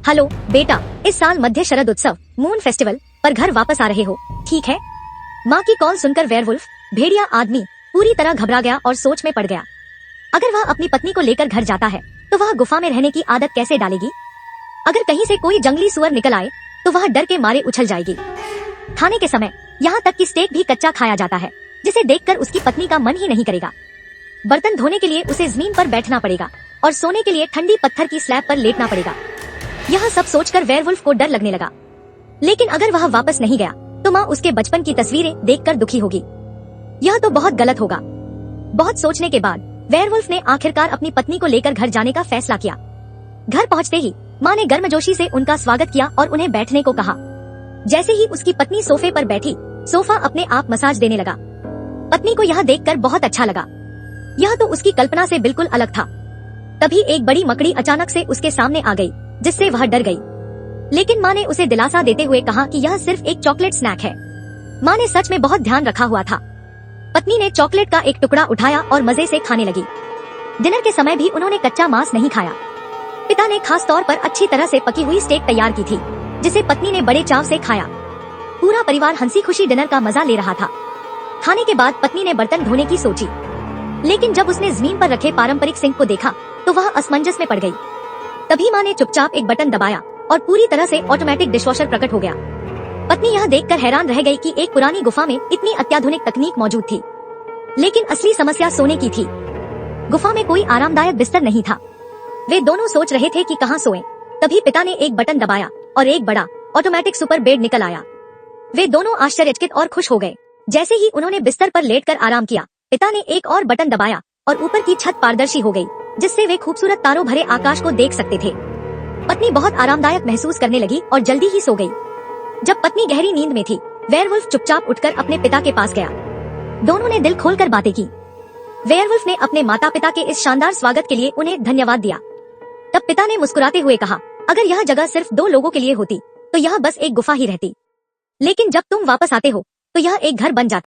Hello बेटा, इस साल मध्य शरद उत्सव मून फेस्टिवल पर घर वापस आ रहे हो, ठीक है? माँ की कॉल सुनकर वेयरवुल्फ भेड़िया आदमी पूरी तरह घबरा गया और सोच में पड़ गया। अगर वह अपनी पत्नी को लेकर घर जाता है तो वह गुफा में रहने की आदत कैसे डालेगी? अगर कहीं से कोई जंगली सुअर निकल आए तो वह डर के मारे उछल जाएगी। खाने के समय यहाँ तक कि स्टेक भी कच्चा खाया जाता है, जिसे देखकर उसकी पत्नी का मन ही नहीं करेगा। बर्तन धोने के लिए उसे जमीन पर बैठना पड़ेगा और सोने के लिए ठंडी पत्थर की स्लैब पर लेटना पड़ेगा। यह सब सोचकर वेयरवुल्फ को डर लगने लगा। लेकिन अगर वह वापस नहीं गया तो माँ उसके बचपन की तस्वीरें देखकर दुखी होगी। यह तो बहुत गलत होगा। बहुत सोचने के बाद वेयरवुल्फ ने आखिरकार अपनी पत्नी को लेकर घर जाने का फैसला किया। घर पहुँचते ही माँ ने गर्मजोशी से उनका स्वागत किया और उन्हें बैठने को कहा। जैसे ही उसकी पत्नी सोफे पर बैठी, सोफा अपने आप मसाज देने लगा। पत्नी को यह देखकर बहुत अच्छा लगा। यह तो उसकी कल्पना से बिल्कुल अलग था। तभी एक बड़ी मकड़ी अचानक से उसके सामने आ गई, जिससे वह डर गई। लेकिन माँ ने उसे दिलासा देते हुए कहा कि यह सिर्फ एक चॉकलेट स्नैक है। माँ ने सच में बहुत ध्यान रखा हुआ था। पत्नी ने चॉकलेट का एक टुकड़ा उठाया और मजे से खाने लगी। डिनर के समय भी उन्होंने कच्चा मांस नहीं खाया। पिता ने खास तौर पर अच्छी तरह से पकी हुई स्टेक तैयार की थी, जिसे पत्नी ने बड़े चाव से खाया। पूरा परिवार हंसी खुशी डिनर का मजा ले रहा था। खाने के बाद पत्नी ने बर्तन धोने की सोची, लेकिन जब उसने जमीन पर रखे पारंपरिक सिंक को देखा तो वह असमंजस में पड़ गई। तभी माँ ने चुपचाप एक बटन दबाया और पूरी तरह से ऑटोमेटिक डिशवॉशर प्रकट हो गया। पत्नी यह देखकर हैरान रह गई कि एक पुरानी गुफा में इतनी अत्याधुनिक तकनीक मौजूद थी। लेकिन असली समस्या सोने की थी। गुफा में कोई आरामदायक बिस्तर नहीं था। वे दोनों सोच रहे थे कि कहाँ सोएं। तभी पिता ने एक बटन दबाया और एक बड़ा ऑटोमेटिक सुपर बेड निकल आया। वे दोनों आश्चर्यचकित और खुश हो गए। जैसे ही उन्होंने बिस्तर पर लेटकर आराम किया, पिता ने एक और बटन दबाया और ऊपर की छत पारदर्शी हो गई, जिससे वे खूबसूरत तारों भरे आकाश को देख सकते थे। पत्नी बहुत आरामदायक महसूस करने लगी और जल्दी ही सो गई। जब पत्नी गहरी नींद में थी, वेयरवुल्फ चुपचाप उठकर अपने पिता के पास गया। दोनों ने दिल खोलकर बातें की। वेयरवुल्फ ने अपने माता पिता के इस शानदार स्वागत के लिए उन्हें धन्यवाद दिया। तब पिता ने मुस्कुराते हुए कहा, अगर यह जगह सिर्फ 2 लोगों के लिए होती तो यह बस एक गुफा ही रहती, लेकिन जब तुम वापस आते हो तो यह एक घर बन जाता।